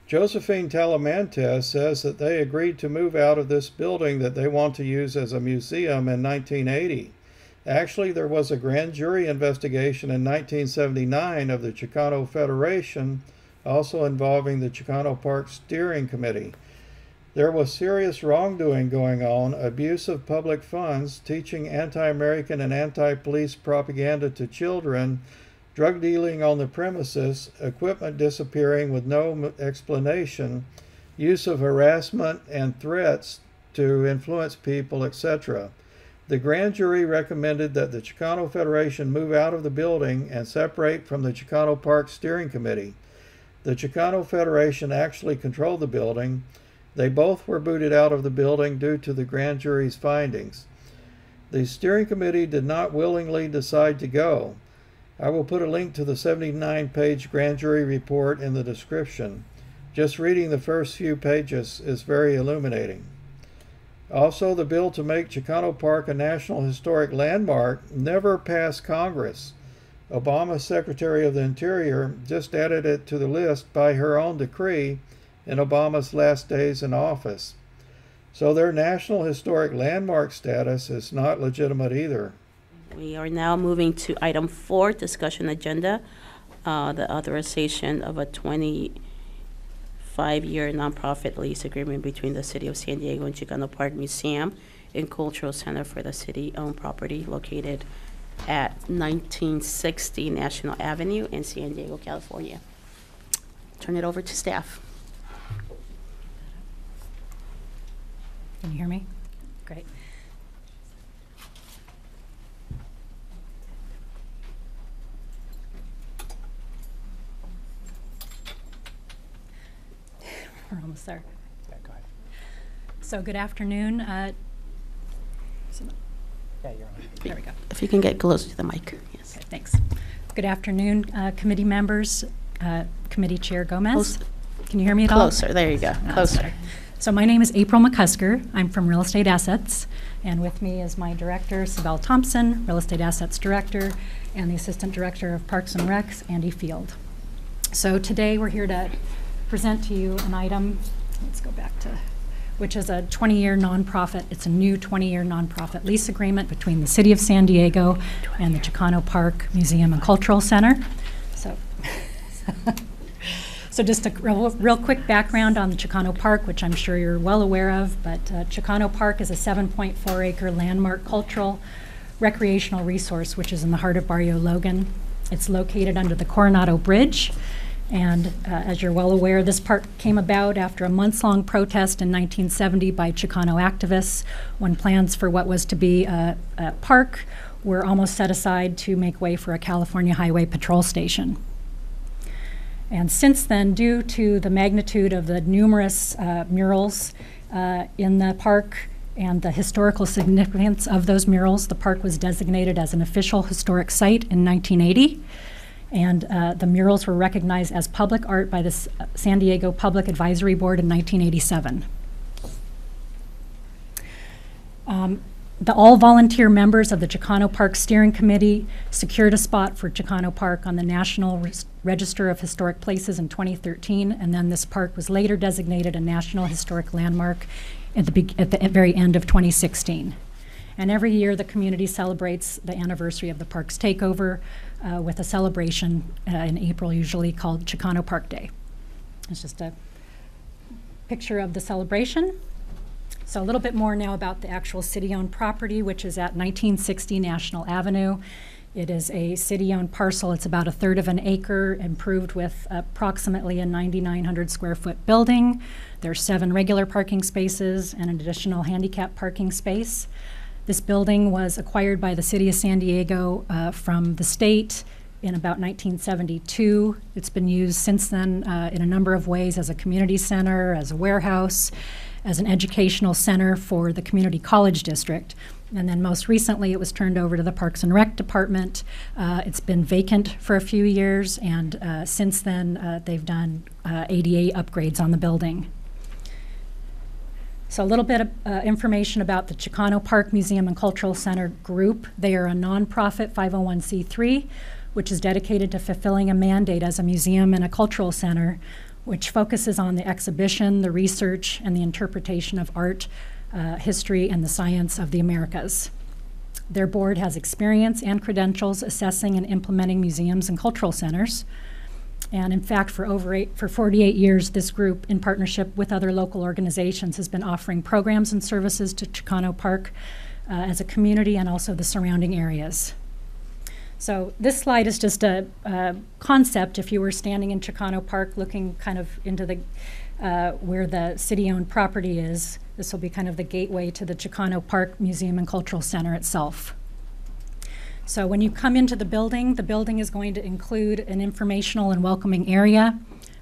Josephine Talamantes says that they agreed to move out of this building that they want to use as a museum in 1980. Actually, there was a grand jury investigation in 1979 of the Chicano Federation, also involving the Chicano Park Steering Committee. There was serious wrongdoing going on, abuse of public funds, teaching anti-American and anti-police propaganda to children, drug dealing on the premises, equipment disappearing with no explanation, use of harassment and threats to influence people, etc. The grand jury recommended that the Chicano Federation move out of the building and separate from the Chicano Park Steering Committee. The Chicano Federation actually controlled the building. They both were booted out of the building due to the grand jury's findings. The steering committee did not willingly decide to go. I will put a link to the 79-page grand jury report in the description. Just reading the first few pages is very illuminating. Also, the bill to make Chicano Park a National Historic Landmark never passed Congress. Obama's Secretary of the Interior just added it to the list by her own decree in Obama's last days in office. So their National Historic Landmark status is not legitimate either. We are now moving to item 4, discussion agenda, the authorization of a 25-year nonprofit lease agreement between the City of San Diego and Chicano Park Museum and Cultural Center for the city-owned property located at 1960 National Avenue in San Diego, California. Turn it over to staff. Can you hear me? Great. We're almost there. Yeah, go ahead. So good afternoon. Yeah, you're on. There we go. If you can get closer to the mic. Yes. Okay, thanks. Good afternoon, committee members, Committee Chair Gomez. Can you hear me at all? Closer. There you go. Closer. Sorry. So my name is April McCusker. I'm from Real Estate Assets, and with me is my director, Sibel Thompson, Real Estate Assets Director, and the Assistant Director of Parks and Recs, Andy Field. So today we're here to present to you an item, let's go back to, which is a 20-year nonprofit. It's a new 20-year nonprofit lease agreement between the City of San Diego and the Chicano Park Museum and Cultural Center. So just a real quick background on the Chicano Park, which I'm sure you're well aware of, but Chicano Park is a 7.4-acre landmark cultural recreational resource, which is in the heart of Barrio Logan. It's located under the Coronado Bridge, and as you're well aware, this park came about after a months-long protest in 1970 by Chicano activists when plans for what was to be a park were almost set aside to make way for a California Highway Patrol station. And since then, due to the magnitude of the numerous murals in the park and the historical significance of those murals, the park was designated as an official historic site in 1980. And the murals were recognized as public art by the San Diego Public Advisory Board in 1987. The all-volunteer members of the Chicano Park Steering Committee secured a spot for Chicano Park on the National Register of Historic Places in 2013, and then this park was later designated a National Historic Landmark at the very end of 2016. And every year the community celebrates the anniversary of the park's takeover with a celebration in April, usually called Chicano Park Day. It's just a picture of the celebration. So a little bit more now about the actual city-owned property, which is at 1960 National Avenue. It is a city-owned parcel. It's about 1/3 of an acre, improved with approximately a 9,900 square foot building. There's 7 regular parking spaces and an additional handicap parking space. This building was acquired by the City of San Diego from the state in about 1972. It's been used since then in a number of ways as a community center, as a warehouse, as an educational center for the community college district. And then most recently it was turned over to the Parks and Rec Department. It's been vacant for a few years, and since then they've done ADA upgrades on the building. So a little bit of information about the Chicano Park Museum and Cultural Center group. They are a nonprofit 501c3, which is dedicated to fulfilling a mandate as a museum and a cultural center, which focuses on the exhibition, the research, and the interpretation of art, history, and the science of the Americas. Their board has experience and credentials assessing and implementing museums and cultural centers. And in fact, for 48 years, this group, in partnership with other local organizations, has been offering programs and services to Chicano Park as a community and also the surrounding areas. So this slide is just a concept. If you were standing in Chicano Park looking kind of into the where the city-owned property is, this will be kind of the gateway to the Chicano Park Museum and Cultural Center itself. So when you come into the building is going to include an informational and welcoming area,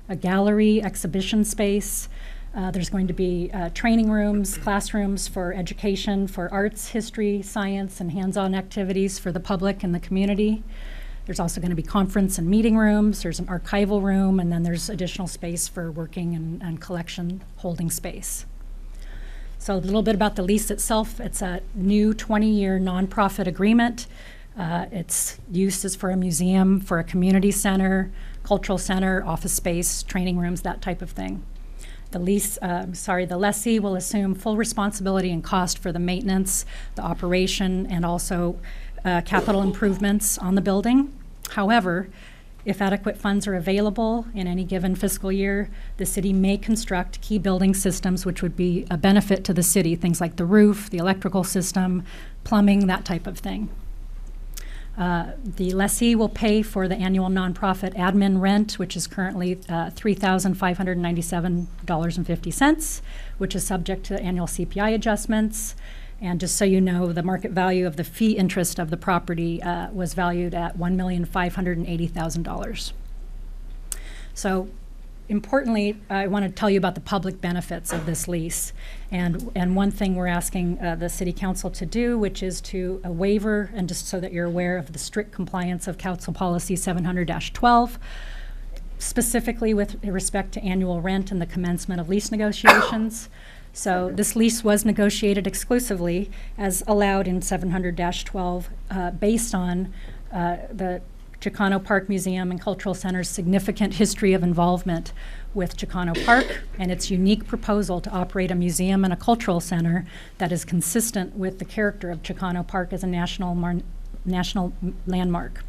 a gallery, exhibition space. There's going to be training rooms, classrooms for education, for arts, history, science, and hands-on activities for the public and the community. There's also going to be conference and meeting rooms. There's an archival room, and then there's additional space for working and collection holding space. So a little bit about the lease itself. It's a new 20-year nonprofit agreement. Its use is for a museum, for a community center, cultural center, office space, training rooms, that type of thing. The lessee will assume full responsibility and cost for the maintenance, the operation, and also capital improvements on the building. However, if adequate funds are available in any given fiscal year, the city may construct key building systems which would be a benefit to the city, things like the roof, the electrical system, plumbing, that type of thing. The lessee will pay for the annual nonprofit admin rent, which is currently $3,597.50, which is subject to annual CPI adjustments. And just so you know, the market value of the fee interest of the property was valued at $1,580,000. So importantly, I want to tell you about the public benefits of this lease. And one thing we're asking the City Council to do, which is to a waiver, and just so that you're aware of the strict compliance of Council Policy 700-12, specifically with respect to annual rent and the commencement of lease negotiations. So this lease was negotiated exclusively as allowed in 700-12 based on the Chicano Park Museum and Cultural Center's significant history of involvement with Chicano Park and its unique proposal to operate a museum and a cultural center that is consistent with the character of Chicano Park as a national landmark.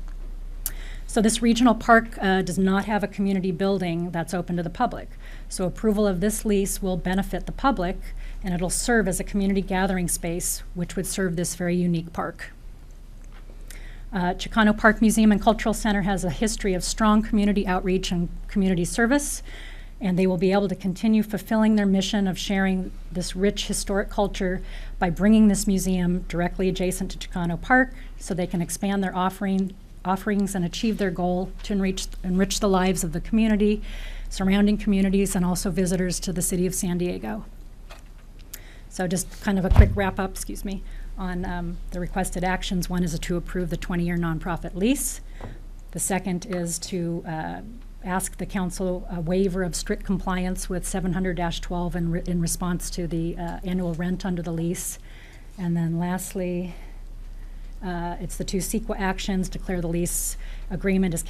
So this regional park does not have a community building that's open to the public. So approval of this lease will benefit the public, and it'll serve as a community gathering space, which would serve this very unique park. Chicano Park Museum and Cultural Center has a history of strong community outreach and community service, and they will be able to continue fulfilling their mission of sharing this rich historic culture by bringing this museum directly adjacent to Chicano Park so they can expand their offerings and achieve their goal to enrich the lives of the community, surrounding communities, and also visitors to the city of San Diego. So just kind of a quick wrap up, on the requested actions. One is to approve the 20-year nonprofit lease. The second is to ask the council a waiver of strict compliance with 700-12 in response to the annual rent under the lease. And then lastly, it's the two CEQA actions. Declare the lease agreement as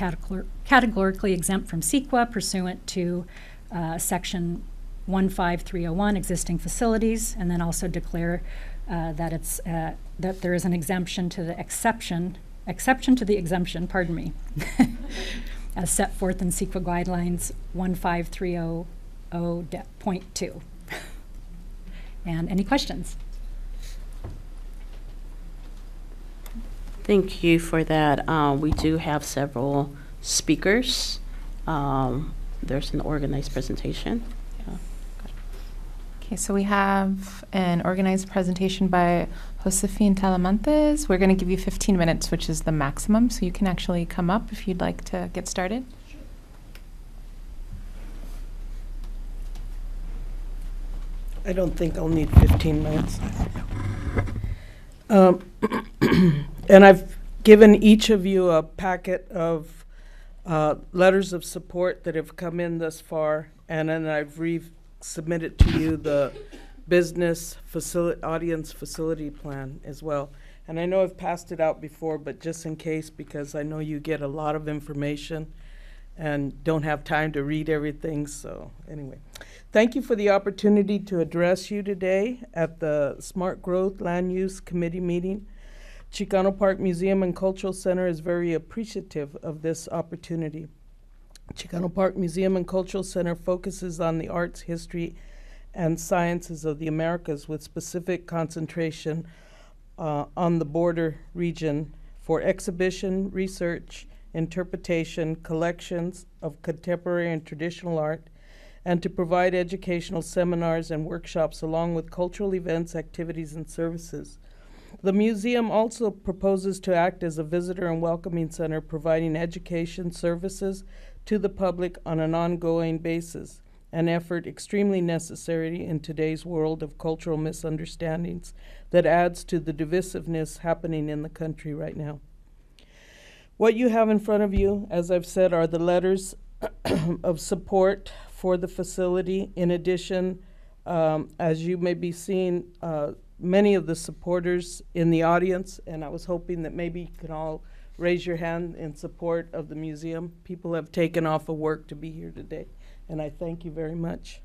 categorically exempt from CEQA pursuant to Section 15301, existing facilities, and then also declare that it's that there is an exemption to the exception to the exemption, pardon me, as set forth in CEQA guidelines 15300.2. And any questions? Thank you for that. We do have several speakers. There's an organized presentation. Okay, so we have an organized presentation by Josefine Talamantes. We're going to give you 15 minutes, which is the maximum, so you can actually come up if you'd like to get started. I don't think I'll need 15 minutes. And I've given each of you a packet of letters of support that have come in thus far, and then I've submitted to you the business audience facility plan as well. And I know I've passed it out before, but just in case, because I know you get a lot of information, and don't have time to read everything. So anyway, thank you for the opportunity to address you today at the Smart Growth Land Use Committee meeting. Chicano Park Museum and Cultural Center is very appreciative of this opportunity. Chicano Park Museum and Cultural Center focuses on the arts, history, and sciences of the Americas with specific concentration on the border region for exhibition, research, interpretation, collections of contemporary and traditional art, and to provide educational seminars and workshops along with cultural events, activities, and services. The museum also proposes to act as a visitor and welcoming center, providing education services to the public on an ongoing basis, an effort extremely necessary in today's world of cultural misunderstandings that adds to the divisiveness happening in the country right now. What you have in front of you, as I've said, are the letters of support for the facility. In addition, as you may be seeing, many of the supporters in the audience, and I was hoping that maybe you can all raise your hand in support of the museum. People have taken off of work to be here today, and I thank you very much.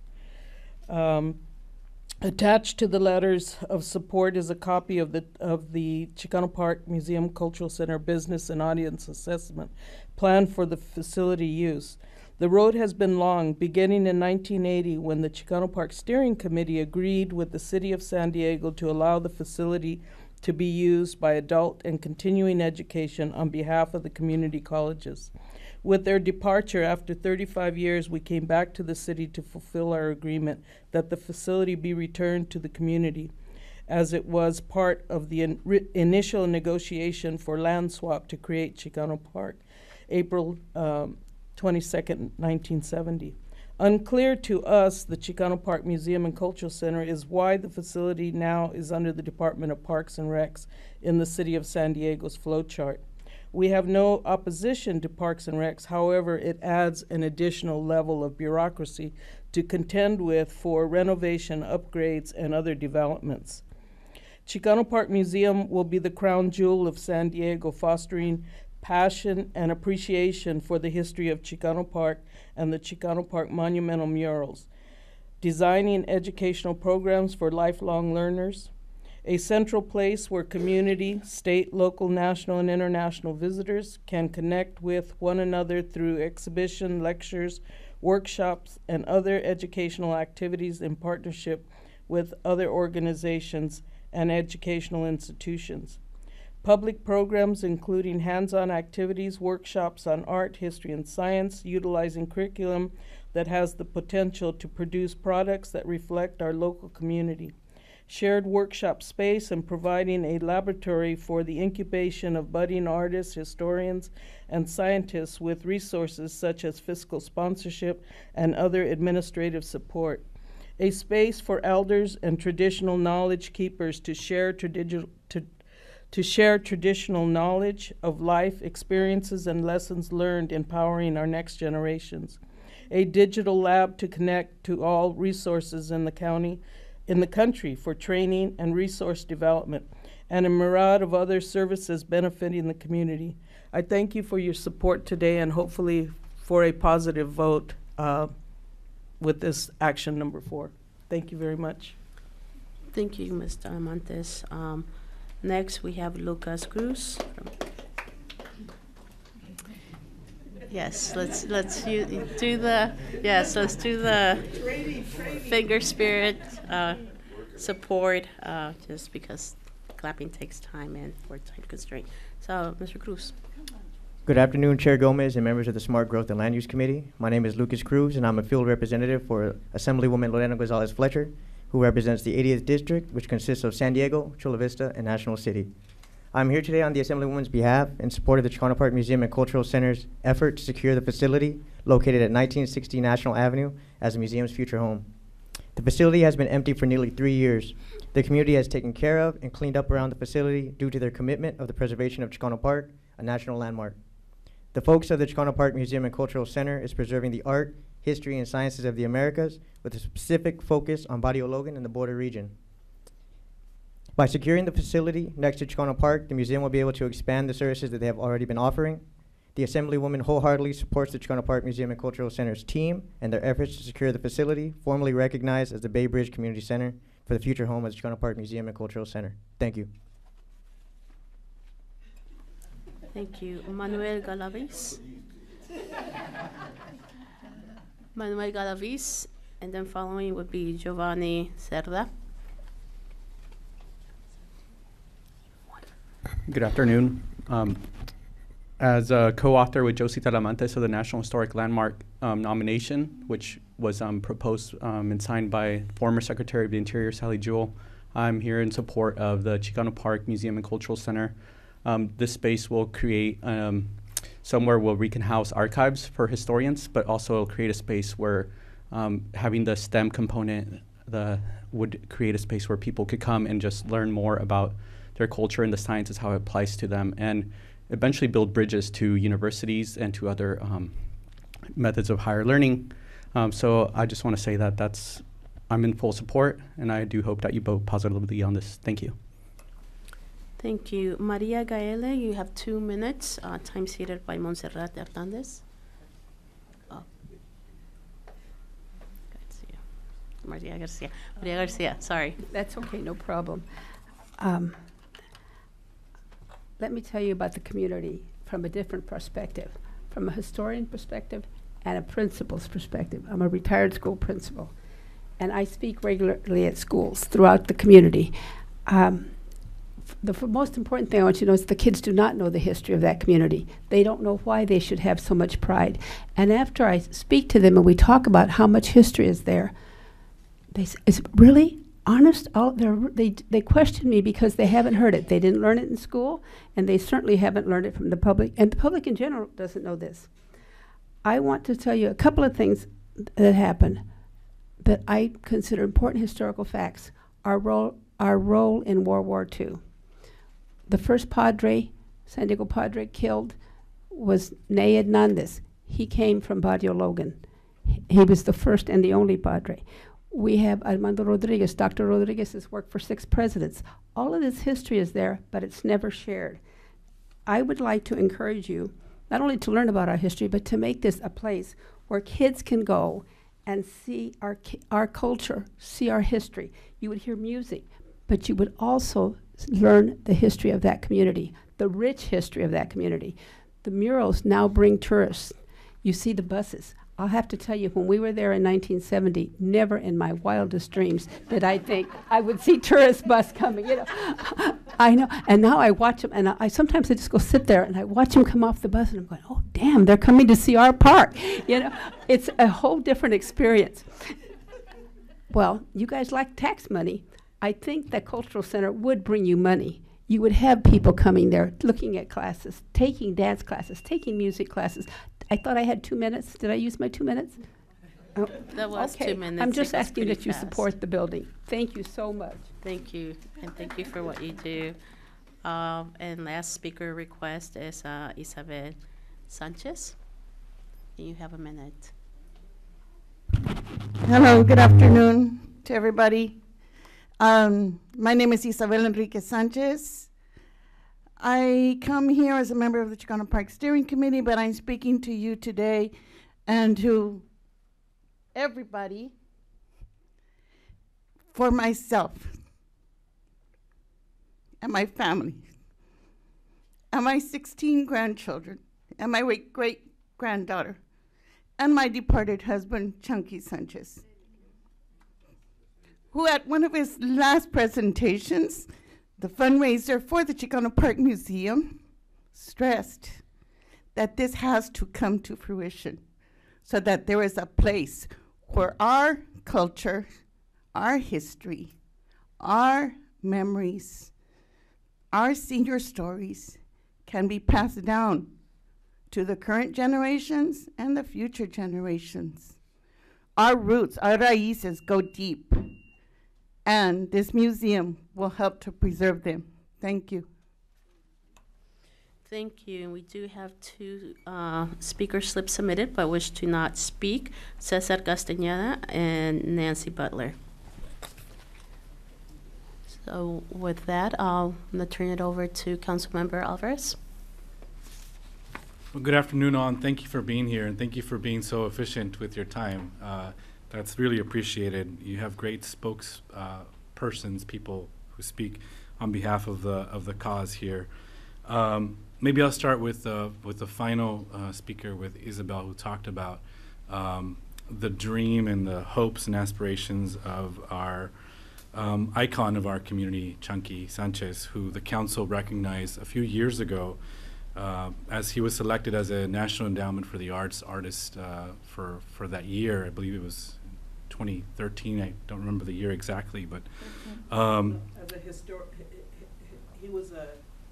Attached to the letters of support is a copy of the Chicano Park Museum Cultural Center Business and Audience Assessment Plan for the facility use. The road has been long, beginning in 1980 when the Chicano Park Steering Committee agreed with the City of San Diego to allow the facility to be used by adult and continuing education on behalf of the community colleges. With their departure after 35 years, we came back to the city to fulfill our agreement that the facility be returned to the community, as it was part of the initial negotiation for land swap to create Chicano Park, April 22nd, 1970. Unclear to us, the Chicano Park Museum and Cultural Center, is why the facility now is under the Department of Parks and Recs in the City of San Diego's flow chart. We have no opposition to Parks and Recs. However, it adds an additional level of bureaucracy to contend with for renovation, upgrades, and other developments. Chicano Park Museum will be the crown jewel of San Diego, fostering passion and appreciation for the history of Chicano Park and the Chicano Park monumental murals, designing educational programs for lifelong learners, a central place where community, state, local, national, and international visitors can connect with one another through exhibition, lectures, workshops, and other educational activities in partnership with other organizations and educational institutions. Public programs including hands-on activities, workshops on art, history, and science, utilizing curriculum that has the potential to produce products that reflect our local community. Shared workshop space and providing a laboratory for the incubation of budding artists, historians, and scientists with resources such as fiscal sponsorship and other administrative support. A space for elders and traditional knowledge keepers to share traditional knowledge of life experiences and lessons learned, empowering our next generations. A digital lab to connect to all resources in the country for training and resource development, and a myriad of other services benefiting the community. I thank you for your support today and hopefully for a positive vote with this action number 4. Thank you very much. Thank you, Ms. Talamantes. Next, we have Lucas Cruz. Yes, let's do the finger spirit support, just because clapping takes time and for time constraint. So, Mr. Cruz. Good afternoon, Chair Gomez and members of the Smart Growth and Land Use Committee. My name is Lucas Cruz, and I'm a field representative for Assemblywoman Lorena Gonzalez Fletcher, who represents the 80th District, which consists of San Diego, Chula Vista, and National City. I'm here today on the Assemblywoman's behalf in support of the Chicano Park Museum and Cultural Center's effort to secure the facility located at 1960 National Avenue as the museum's future home. The facility has been empty for nearly 3 years. The community has taken care of and cleaned up around the facility due to their commitment of the preservation of Chicano Park, a national landmark. The focus of the Chicano Park Museum and Cultural Center is preserving the art, history, and sciences of the Americas with a specific focus on Barrio Logan and the border region. By securing the facility next to Chicano Park, the museum will be able to expand the services that they have already been offering. The Assemblywoman wholeheartedly supports the Chicano Park Museum and Cultural Center's team and their efforts to secure the facility, formally recognized as the Bay Bridge Community Center for the future home of the Chicano Park Museum and Cultural Center. Thank you. Thank you. Manuel Galavis. Manuel Galavis, and then following would be Giovanni Cerda. Good afternoon. As a co-author with Josie Talamantes of the National Historic Landmark nomination, which was proposed and signed by former Secretary of the Interior Sally Jewell, I'm here in support of the Chicano Park Museum and Cultural Center. This space will create somewhere where we can house archives for historians, but also it'll create a space where having the STEM component would create a space where people could come and just learn more about their culture and the sciences, how it applies to them, and eventually build bridges to universities and to other methods of higher learning. So I just want to say that I'm in full support, and I do hope that you vote positively on this. Thank you. Thank you. Maria Gaele, you have 2 minutes, time ceded by Montserrat Hernandez. Oh. Maria Garcia. Maria Garcia, sorry. That's okay, no problem. Let me tell you about the community from a different perspective, from a historian perspective and a principal's perspective. I'm a retired school principal, and I speak regularly at schools throughout the community. The most important thing I want you to know is the kids do not know the history of that community. They don't know why they should have so much pride. And after I speak to them and we talk about how much history is there, they say, is it really? Honest, they question me because they haven't heard it. They didn't learn it in school, and they certainly haven't learned it from the public, and the public in general doesn't know this. I want to tell you a couple of things that happened that I consider important historical facts. Our role in World War II. The first Padre, San Diego Padre killed, was Ney Hernandez. He came from Barrio Logan. He was the first and the only Padre. We have Armando Rodriguez. Dr. Rodriguez has worked for 6 presidents. All of this history is there, but it's never shared. I would like to encourage you not only to learn about our history, but to make this a place where kids can go and see our culture, see our history. You would hear music, but you would also learn the history of that community, the rich history of that community. The murals now bring tourists. You see the buses. I'll have to tell you, when we were there in 1970, never in my wildest dreams did I think I would see tourist bus coming, you know. I know, and now I watch them, and I sometimes just go sit there and I watch them come off the bus, and I'm going, oh, damn, they're coming to see our park. You know, it's a whole different experience. Well, you guys like tax money. I think the Cultural Center would bring you money. You would have people coming there, looking at classes, taking dance classes, taking music classes. I thought I had 2 minutes. Did I use my 2 minutes? Oh, That was okay. 2 minutes. I'm It just goes asking pretty that you fast. support the building. Thank you so much. Thank you, and thank you for what you do. And last speaker request is Isabel Sanchez. You have a minute. Hello, good afternoon to everybody. My name is Isabel Enriquez Sanchez. I come here as a member of the Chicano Park Steering Committee, but I'm speaking to you today and to everybody for myself and my family and my 16 grandchildren and my great-granddaughter and my departed husband, Chunky Sanchez, who at one of his last presentations, the fundraiser for the Chicano Park Museum, stressed that this has to come to fruition so that there is a place where our culture, our history, our memories, our senior stories can be passed down to the current generations and the future generations. Our roots, our raíces go deep, and this museum will help to preserve them. Thank you. Thank you. We do have 2 speaker slips submitted but wish to not speak, Cesar Castañeda and Nancy Butler. So with that, I'm going to turn it over to Councilmember Alvarez. Well, good afternoon, all, and thank you for being here, and thank you for being so efficient with your time. That's really appreciated. You have great spokespersons, people who speak on behalf of the cause here. Maybe I'll start with the final speaker, with Isabel, who talked about the dream and the hopes and aspirations of our icon of our community, Chunky Sanchez, who the council recognized a few years ago as he was selected as a National Endowment for the Arts artist for that year. I believe it was 2013. I don't remember the year exactly, but As a he was a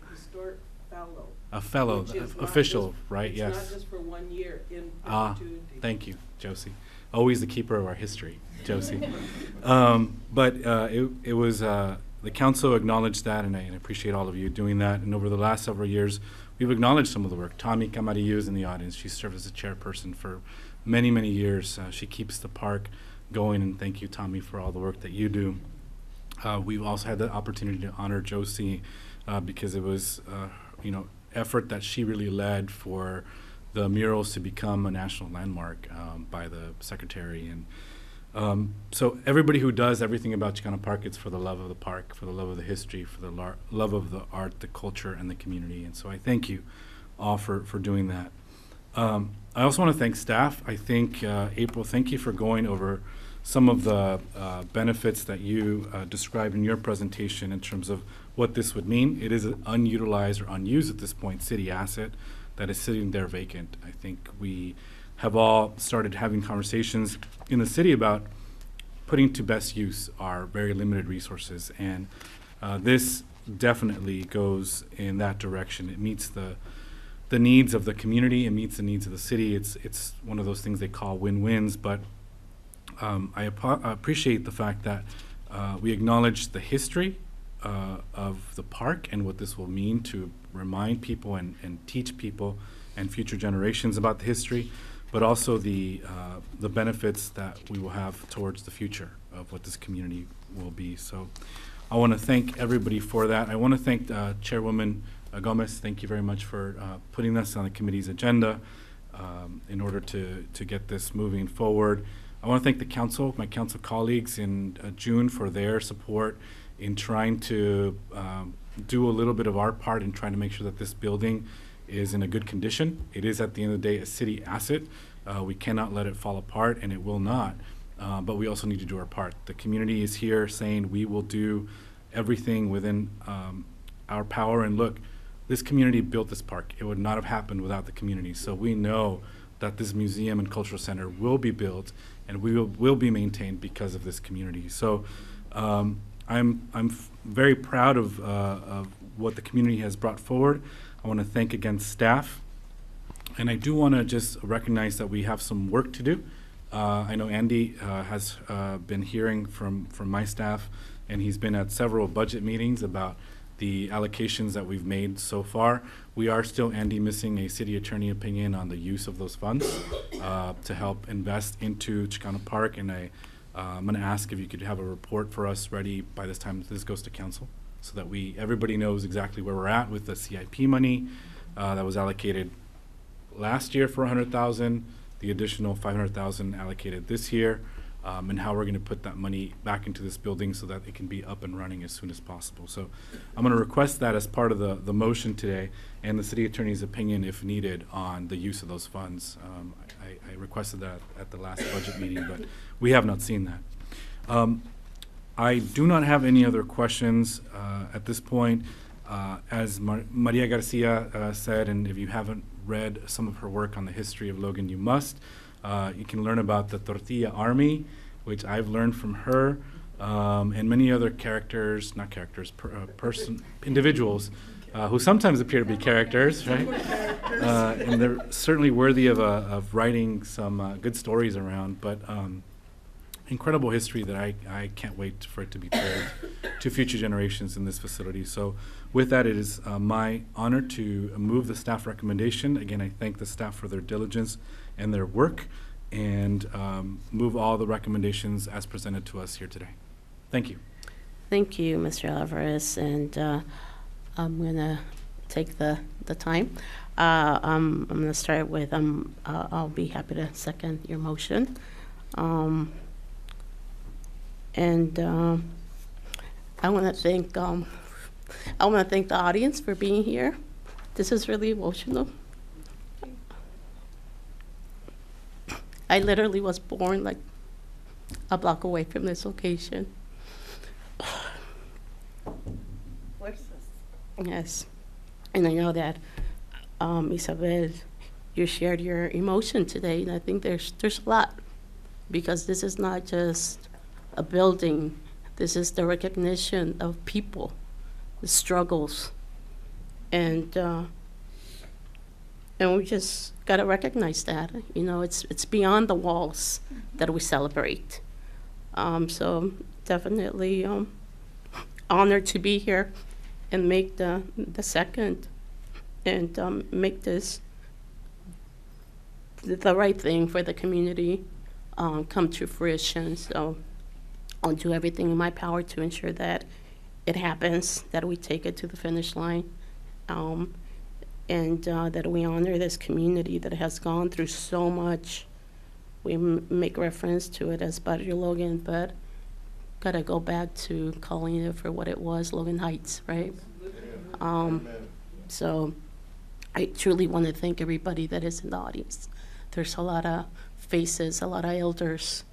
historic fellow. A fellow, official, right? It's Yes. not just for 1 year in perpetuity. Thank you, Josie. Always the keeper of our history, Josie. But it was the council acknowledged that, and I appreciate all of you doing that. And over the last several years, we've acknowledged some of the work. Tommy Camarillo is in the audience. She served as a chairperson for many, many years. She keeps the park going, and thank you, Tommy, for all the work that you do. We've also had the opportunity to honor Josie because it was, effort that she really led for the murals to become a national landmark by the secretary. And so everybody who does everything about Chicano Park, it's for the love of the park, for the love of the history, for the love of the art, the culture, and the community. And so I thank you all for doing that. I also want to thank staff. I think, April, thank you for going over some of the benefits that you described in your presentation in terms of what this would mean. It is an unutilized or unused at this point city asset that is sitting there vacant. I think we have all started having conversations in the city about putting to best use our very limited resources, and this definitely goes in that direction. It meets the needs of the community, it meets the needs of the city. It's one of those things they call win-wins, but I appreciate the fact that we acknowledge the history of the park and what this will mean to remind people and teach people and future generations about the history, but also the benefits that we will have towards the future of what this community will be. So I want to thank everybody for that. I want to thank Chairwoman Gomez. Thank you very much for putting this on the committee's agenda in order to get this moving forward. I want to thank the council, my council colleagues in June, for their support in trying to do a little bit of our part in trying to make sure that this building is in a good condition. It is, at the end of the day, a city asset. We cannot let it fall apart, and it will not. But we also need to do our part. The community is here saying we will do everything within our power. And look, this community built this park. It would not have happened without the community. So we know that this museum and cultural center will be built and will be maintained because of this community. So I'm very proud of what the community has brought forward. I want to thank again staff, and I do want to just recognize that we have some work to do. I know Andy has been hearing from my staff, and he's been at several budget meetings about the allocations that we've made so far. We are still, Andy, missing a city attorney opinion on the use of those funds to help invest into Chicano Park, and I'm going to ask if you could have a report for us ready by this time this goes to council, so that everybody knows exactly where we're at with the CIP money that was allocated last year for $100,000, the additional $500,000 allocated this year, and how we're going to put that money back into this building so that it can be up and running as soon as possible. So I'm going to request that as part of the motion today, and the city attorney's opinion, if needed, on the use of those funds. I requested that at the last budget meeting, but we have not seen that. I do not have any other questions at this point. As Maria Garcia said, and if you haven't read some of her work on the history of Logan, you must. You can learn about the Tortilla Army, which I've learned from her, and many other individuals who sometimes appear to be characters, right? And they're certainly worthy of writing some good stories around, but incredible history that I can't wait for it to be told to future generations in this facility. So with that, it is my honor to move the staff recommendation. Again, I thank the staff for their diligence and their work, and move all the recommendations as presented to us here today. Thank you. Thank you, Mr. Alvarez, and I'm going to take the time. I'm going to start with, I'll be happy to second your motion. And I want to thank the audience for being here. This is really emotional. I literally was born like a block away from this location. Yes, and I know that Isabel, you shared your emotion today, and I think there's a lot, because this is not just a building. This is the recognition of people, the struggles, and we just gotta recognize that. You know, it's beyond the walls that we celebrate. So definitely honored to be here and make the second and make this the right thing for the community come to fruition. So I'll do everything in my power to ensure that it happens, that we take it to the finish line, and that we honor this community that has gone through so much. We make reference to it as Barrio Logan, but gotta go back to calling it for what it was, Logan Heights, right? So I truly want to thank everybody that is in the audience. There's a lot of faces, a lot of elders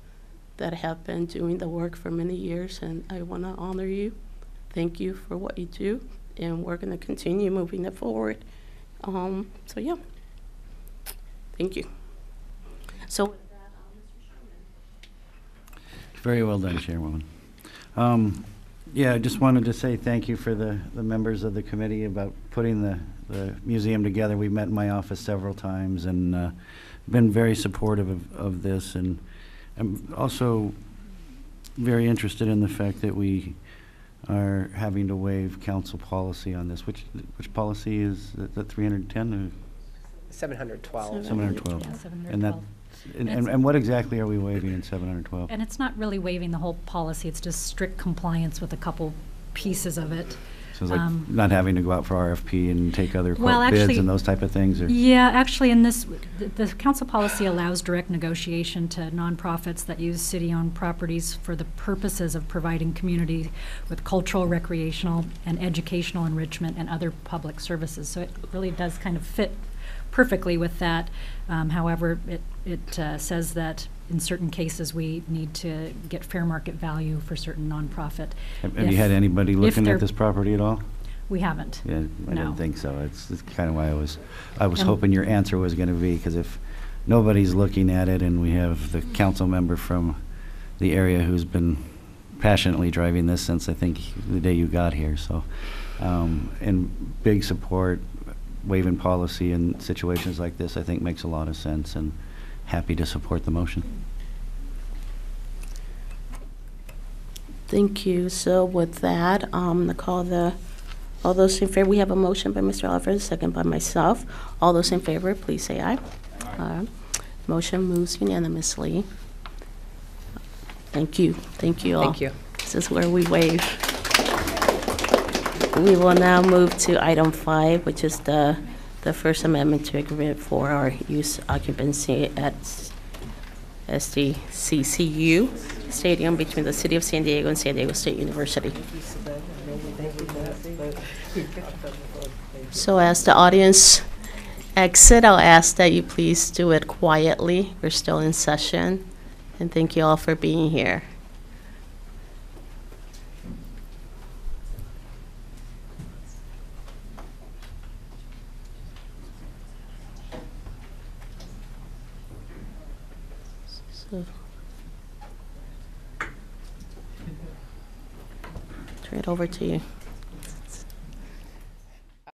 that have been doing the work for many years, and I want to honor you. Thank you for what you do, and we're going to continue moving it forward. So yeah, thank you. So with that, Mr. Sherman. Very well done, Chairwoman. Yeah, I just wanted to say thank you for the members of the committee about putting the museum together. We've met in my office several times and been very supportive of this, and I'm also very interested in the fact that we are having to waive council policy on this. Which policy is that, 310 or 712. 712. Yeah, 712. And that, and what exactly are we waiving in 712? And it's not really waiving the whole policy, it's just strict compliance with a couple pieces of it. So it's like not having to go out for RFP and take other Well, bids actually, and those type of things? Or? Yeah, actually, in this, the council policy allows direct negotiation to nonprofits that use city-owned properties for the purposes of providing community with cultural, recreational, and educational enrichment and other public services. So it really does kind of fit perfectly with that. However, it says that in certain cases we need to get fair market value for certain nonprofit. Have you had anybody looking at this property at all? We haven't. Yeah, I No. didn't think so. It's kind of why I was hoping your answer was going to be, because if nobody's looking at it and we have the council member from the area who's been passionately driving this since I think the day you got here, so and big support. Waiving policy in situations like this, I think, makes a lot of sense, and happy to support the motion. Thank you. So with that, I'm going to call all those in favor. We have a motion by Mr. Alvarez, second by myself. All those in favor, please say aye. Aye. Motion moves unanimously. Thank you. Thank you all. Thank you. This is where we waive. We will now move to item 5, which is the First Amendment to agreement for our use occupancy at SDCCU Stadium between the City of San Diego and San Diego State University. So as the audience exit, I'll ask that you please do it quietly. We're still in session. And thank you all for being here. Turn it over to you.